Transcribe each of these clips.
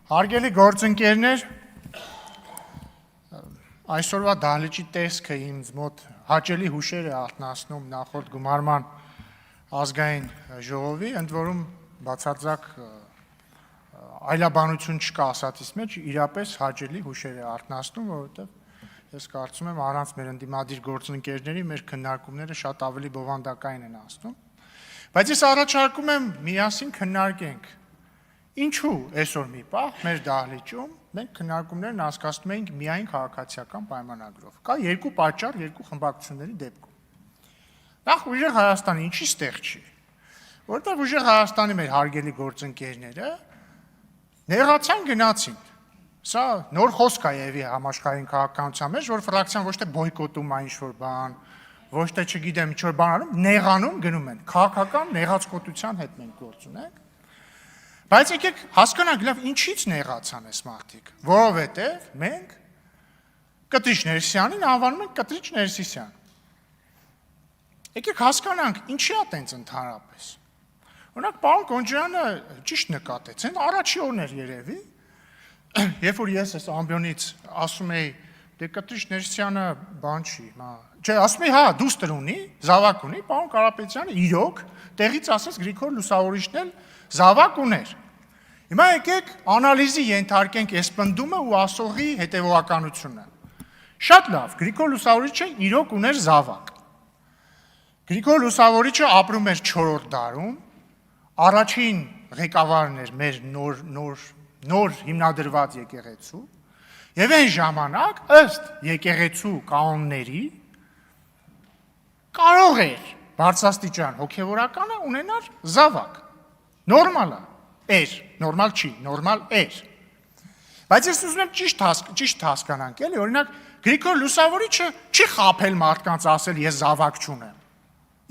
Հարգելի գործընկերներ, այսօրվա դահլիճի տեսքը ինձ մոտ հաճելի հուշեր է արթնացնում նախորդ գումարման ազգային ժողովի, ընդ որում բացարձակ այլաբանություն չկա ասածից մեջ, իրապես հաճելի հուշեր է արթնացնում, որովհետև ես կարծում եմ առանց մեր ընդդիմադիր գործընկերների մեր քննարկումները շատ ավելի բովանդակային են անցնում, բայց ես առաջարկում եմ միասին քննարկենք ինչու այսօր մի պահ մեր դահլիճում մենք քննարկումներն անցկացնում էինք միայն քաղաքացիական պայմանագրով։ Կա երկու պատճառ երկու խմբակցությունների դեպքում։ Նախ ուժեղ Հայաստանը ինչի ստեղ չի, որտեղ ուժեղ Հայաստանի մեր հարգելի գործընկերները նեղացան գնացին։ Սա նոր խոսք է եւի համաշխարհային քաղաքականության մեջ, որ ֆրակցիան ոչ թե բոյկոտում է ինչ-որ բան, ոչ թե չգիտեմ ինչ-որ բան անում, նեղանում գնում են։ Քաղաքական նեղացկոտության հետ մենք գործ ունենք։ Բայց եկեք հասկանանք լավ ինչից նեղացան այս մարդիկ, որովհետև մենք Կտրիչ Ներսիսյանին անվանում ենք Կտրիչ Ներսիսյան։ Եկեք հասկանանք ինչի է տենց ընդհանրապես։ Օրինակ պարոն Կոնջյանը ճիշտ նկատեց, այն առաջի օրն էր երևի, երբ որ ես այս ամբիոնից ասում էի, դե Կտրիչ Ներսիսյանը բան չի, չէ, ասում էի, հա, դուստր ունի, զավակ ունի, պարոն Կարապետյանը իրոք տեղից ասես Գրիգոր Լուսավորիչն էլ զավակ ուներ։ Հիմա եկեք անալիզի ենթարկենք այս պնդումը ու ասողի հետևողականությունը։ Շատ լավ, Գրիգոր Լուսավորիչը իրոք ուներ զավակ։ Գրիգոր Լուսավորիչը ապրում էր 4-րդ դարում, առաջին ղեկավարն էր մեր նոր հիմնադրված եկեղեցու, եւ այն ժամանակ ըստ եկեղեցու կանոնների կարող էր բարձրաստիճան հոգևորականը ունենալ զավակ։ Նորմալ է, նորմալ չի, նորմալ էր։ Բայց ես ուզում եմ ճիշտ հասկանանք, էլի, օրինակ Գրիգոր Լուսավորիչը չի խաբել մարդկանց ասել ես զավակ չունեմ։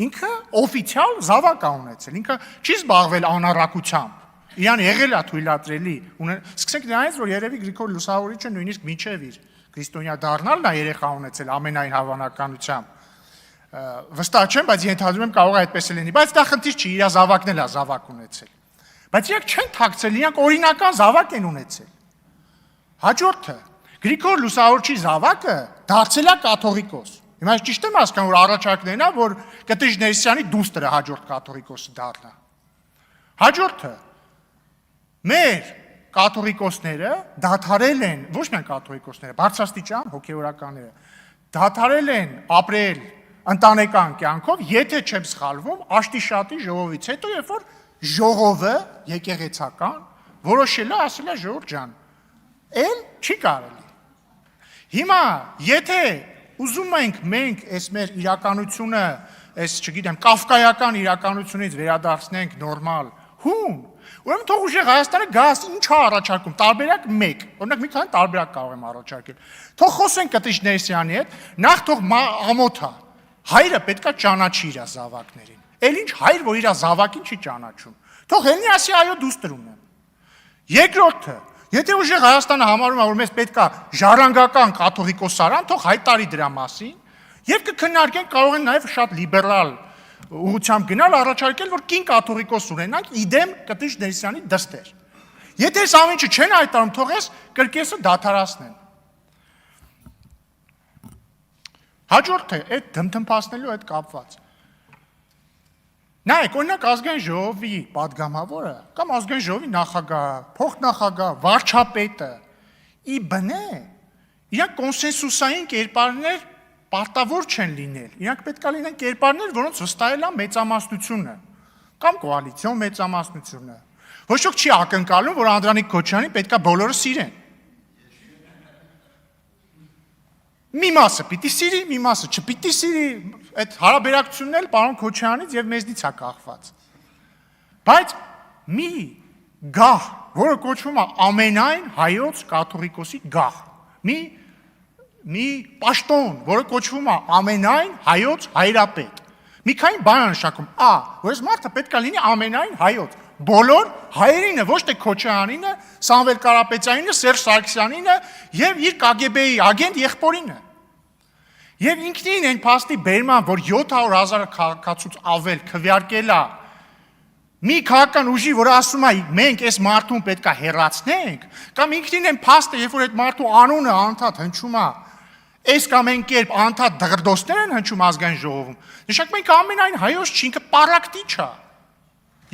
Ինքը օֆիցիալ զավակ է ունեցել, ինքը չի զբաղվել անառակությամբ։ Իրան եղել է թույլատրելի։ Սկսենք նրանից, որ երևի Գրիգոր Լուսավորիչը նույնիսկ մինչև իր քրիստոնյա դառնալն է երեխա ունեցել ամենայն հավանականությամբ։ Վստահ չեմ, բայց ենթադրում եմ կարող է այդպես լինի, բայց դա խնդիր չի, իր զավակն էլ է զավակ ունեցել։ Բայց իրանք չեն թաքցել, իրանք օրինական զավակ են ունեցել։ Հաջորդը Գրիգոր Լուսավորչի զավակը դարձել է կաթողիկոս։ Հիմա ճիշտ եմ հասկանում, որ առաջարկներն է, որ Կտրիչ Ներսիսյանի դուստրը հաջորդ կաթողիկոսը դառնա։ Հաջորդը մեր կաթողիկոսները դադարել են, ոչ միայն կաթողիկոսները, բարձրաստիճան հոգևորականները, դադարել են ապրել ընտանեկան կյանքով, եթե չեմ սխալվում, Աշտիշատի ժողովից հետո, երբ որ ժողովը եկեղեցական որոշել է, ասել է ժողովուրդ ջան, էլ չի կարելի։ Հիմա եթե ուզում ենք մենք այս մեր իրականությունը, այս չգիտեմ, կավկայական իրականությունից վերադարձնենք նորմալ հուն, ուրեմն թող ուժեղ Հայաստանը գաս ինչ է առաջարկում, տարբերակ 1, օրինակ մի քանի տարբերակ կարող եմ առաջարկել։ Թող խոսենք Կտրիչ Ներսիսյանի հետ, նախ թող ամոթա, հայրը պետքա ճանաչի իր զավակներին։ Էլ ինչ հայր, որ իր զավակին չի ճանաչում։ Թող ելնի ասի այո դուստր ունեմ։ Երկրորդը, եթե ուժեղ Հայաստանը համարում է, որ մեզ պետքա ժառանգական կաթողիկոսարան, թող հայտարարի դրա մասին, եւ կքննարկենք, կարող են նաեւ շատ լիբերալ ուղղությամբ գնալ առաջարկել, որ կին կաթողիկոս ունենանք, իդեմ Կտրիչ Ներսիսյանի դստեր։ Եթե այս ամեն ինչը չեն հայտարարում, թող էս կրկեսը դադարացնեն։ Հաջորդը այդ դմդմփացնելու հետ կապված։ Նայեք, օրինակ ազգային ժողովի պատգամավորը կամ ազգային ժողովի նախագահը, փոխնախագահը, վարչապետը ի բնե իրանք կոնսենսուսային կերպարներ պարտավոր չեն լինել։ Իրանք պետք է լինեն կերպարներ, որոնց վստահել է մեծամասնությունը կամ կոալիցիոն մեծամասնությունը։ Ոչ ոք չի ակնկալում, որ Անդրանիկ Քոչարյանին պետք է բոլորը սիրեն։ Մի մասը պիտի սիրի, մի մասը չպիտի սիրի, այդ հարաբերակցությունն էլ պարոն Քոչարյանից եւ մեզնից է կախված։ Բայց մի գահ, որը կոչվում է ամենայն հայոց կաթողիկոսի գահ, մի պաշտոն, որը կոչվում է ամենայն հայոց հայրապետ, մի քանի բան նշանակում, որ այս մարդը պետք է լինի ամենայն հայոց, բոլոր հայերինը, ոչ թե Քոչարյանինը, Սամվել Կարապետյանինը, Սերժ Սարգսյանինը եւ իր KGB-ի ագենտ եղբորինը։ Եվ ինքնին այն փաստի բերման, որ 700,000 քաղաքացուց ավել քվեարկել է մի քաղաքական ուժի, որ ասում է մենք այս մարդուն պետք է հեռացնենք, կամ ինքնին են փաստը, երբ որ այդ մարդու անունը անդադ հնչում է, այս կամ այն կերպ անդադ դղրդոցներ են հնչում ազգային ժողովում, նշանակում ենք ամենայն հայոց չի, ինքը պարակտիչ է։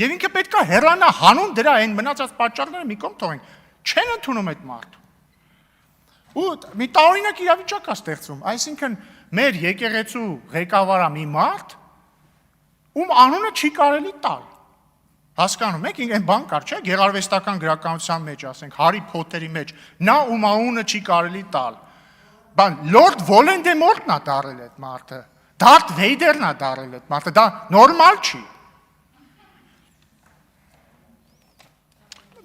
Եվ ինքը պետք է հեռանա հանուն դրա այն մնացած պատճառները մի կողմ թողենք, չեն ընդունում այդ մարդը։ Ու մի տարօրինակ իրավիճակ է ստեղծվում, այսինքն մեր եկեղեցու ղեկավարը մի մարդ, ում անունը չի կարելի տալ։ Հասկանում եք, այն բան կար, չէ՞, գեղարվեստական գրականության մեջ, ասենք, Հարի Փոթերի մեջ, նա ում անունը չի կարելի տալ։ Բան Լորդ Վոլենդեմորտն է դարել այդ մարդը, Դարթ Վեյդերն է դարել այդ մարդը, դա նորմալ չի։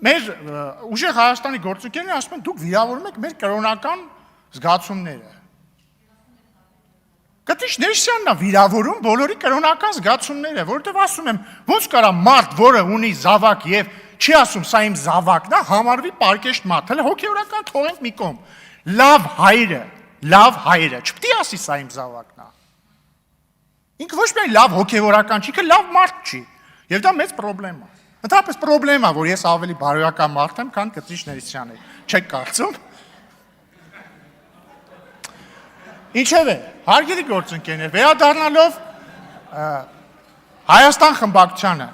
Մեր ուժեղ Հայաստանի գործընկերները ասում են, դուք վիրավորում եք մեր կրոնական զգացումները։ Կտիշ Ներսյանն է վիրավորում բոլորի կրոնական զգացումները, որովհետև ասում եմ, ոնց կարա մարդ, որը ունի զավակ եւ չի ասում, սա իմ զավակն է, համարվի պարկեշտ մարդ, հələ հոգեորական թողենք մի կողմ։ Լավ հայրը, չպետք է ասի սա իմ զավակն է։ Ինքը ոչ միայն լավ հոգեորական չի, ինքը լավ մարդ չի, եւ դա մեծ խնդրեմ է։ Ընդհանրապես խնդրեմ է, որ ես ավելի բարոյական մարդ եմ, քան Կտիշ Ներսյանը, չեք կարծում։ Ինչևէ, հարգելի գործընկերներ, վերադառնալով Հայաստան խմբակցությանը,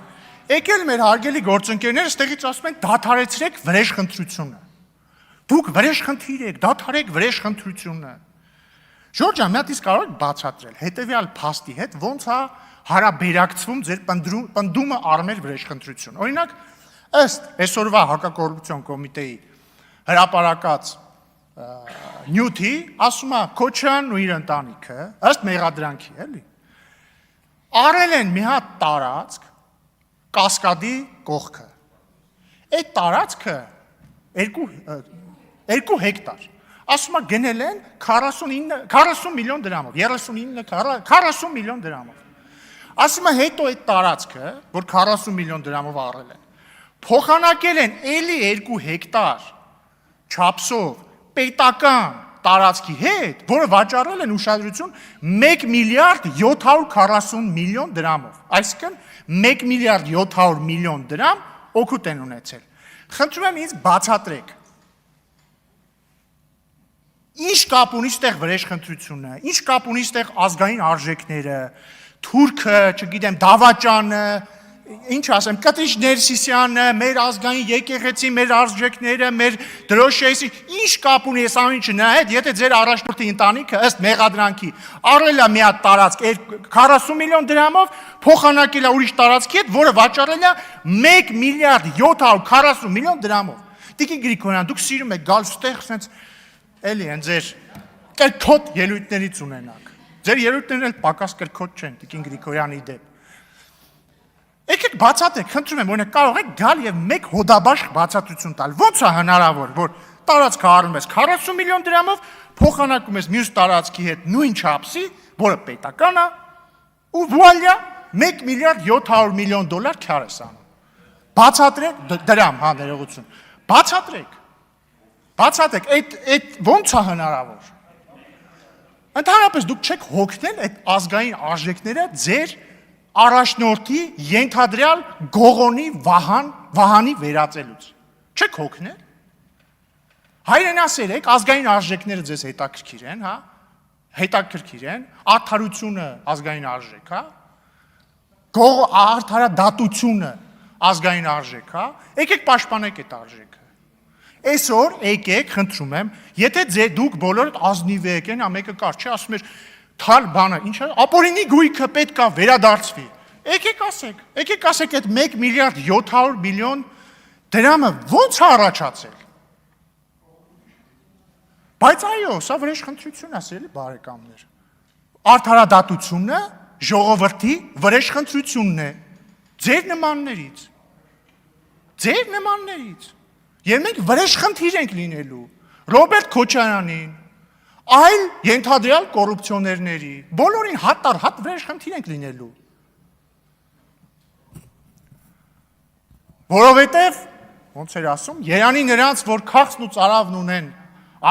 եկել մեր հարգելի գործընկերները ստեղից ասում են դադարեցրեք վրեժխնդրությունը։ Դուք վրեժխնդիր եք, դադարեք վրեժխնդրությունը։ Ժորժ ջան, մի հատ իսկ կարող եք բացատրել հետևյալ փաստի հետ ոնց է հարաբերակցվում ձեր պնդումը արմեր վրեժխնդրություն։ Օրինակ, ըստ այսօրվա հակակոռուպցիոն կոմիտեի հրապարակած նյութի, ասում է Քոչյանն ու իր ընտանիքը, ըստ մեղադրանքի, էլի, արել են մի հատ տարածք Կասկադի կողքը։ Այդ տարածքը 2 հեկտար։ Ասում է գնել են 40 միլիոն դրամով, 40 միլիոն դրամով։ Ասում է հետո այդ տարածքը, որ 40 միլիոն դրամով առել են, փոխանակել են էլի 2 հեկտար չափսով պետական տարածքի հետ, որը վաճառել են ուշադրություն 1 միլիարդ 740 միլիոն դրամով։ Այսինքն 1 միլիարդ 700 միլիոն դրամ օգուտ են ունեցել։ Խնդրում եմ ինձ բացատրեք։ Ինչ կապ ունի ստեղ վրեժխնդրությունը, ինչ կապ ունի ստեղ ազգային արժեքները, Թուրքը, չգիտեմ, Դավաճանը, ինչ ասեմ, Կտիշ Ներսիսյանը, մեր ազգային եկեղեցի, մեր արժեքները, մեր դրոշեյսի, ինչ կապ ունի այս ամեն ինչը նրա հետ, եթե ձեր առաջնորդի ընտանիքը ըստ մեղադրանքի առել է մի հատ տարածք 40 միլիոն դրամով, փոխանակել է ուրիշ տարածքի հետ, որը վաճառել է 1 միլիարդ 740 միլիոն դրամով։ Տիկին Գրիգորյան, դուք սիրում եք գալ ստեղ, sense էլի են ձեր կրքոտ ելույթներից ունենաք։ Ձեր ելույթներն էլ պակաս կրքոտ չեն, Տիկին Գրիգորյանի դեպ։ Եկեք բացատրեք, խնդրում եմ, օրինակ կարող եք գալ եւ մեկ հոդաբաշխ բացատրություն տալ։ Ո՞նց է հնարավոր, որ տարածքը առնում ես 40 միլիոն դրամով, փոխանակում ես մյուս տարածքի հետ նույն չափսի, որը պետական է, ու վուալյա 1 միլիարդ 700 միլիոն դոլար քյար ես անում։ Բացատրեք դրամ, հա, ներողություն։ Բացատրեք։ Բացատրեք, այդ ո՞նց է հնարավոր։ Ընդհանրապես դուք չեք հոգնել այդ ազգային արժեքները ձեր առաջնորդի ենթադրյալ գողոնի վահանի վերածելուց։ Չեք հոգնել։ Հայրենասեր եք, ազգային արժեքները ձեզ հետաքրքիր են, հա։ Հետաքրքիր են, արդարությունը ազգային արժեք, հա։ Արդարադատությունը ազգային արժեք, հա։ Եկեք պաշտպանեք այդ արժեքը։ Այսօր եկեք, խնդրում եմ, եթե դուք բոլորդ ազնիվ եք, այն ամեկը կար, չէ, ասում էր թալ բանը, ինչ է, ապօրինի գույքը պետք է վերադարձվի։ Եկեք ասեք այդ 1 միլիարդ 700 միլիոն դրամը ո՞նց է առաջացել։ Բայց այո, սա վրեժխնդրություն է, սիրելի բարեկամներ։ Արդարադատությունը ժողովրդի վրեժխնդրությունն է, ձեր նմաններից։ Եվ մենք վրեժխնդիր ենք լինելու Ռոբերտ Քոչարյանին, այլ ենթադրյալ կոռուպցիոներների, բոլորին հատ վրեժխնդիր ենք լինելու։ Որովհետև, ոնց էր ասում, երանի նրանց, որ քաղցն ու ծարավն ունեն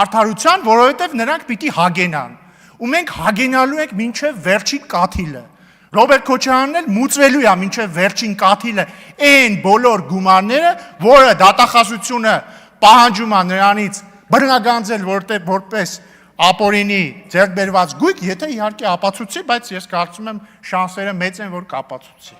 արդարության, որովհետև նրանք պիտի հագենան։ Ու մենք հագենալու ենք մինչև վերջի կաթիլը, Ռոբերտ Քոչարյանն էլ մուծվելու է մինչև վերջին կաթիլը այն բոլոր գումարները, որը դատախազությունը պահանջում է նրանից բռնագանձել որպես ապօրինի ձեռք բերված գույք, եթե իհարկե ապացուցի, բայց ես կարծում եմ շանսերը մեծ են, որ կապացուցի։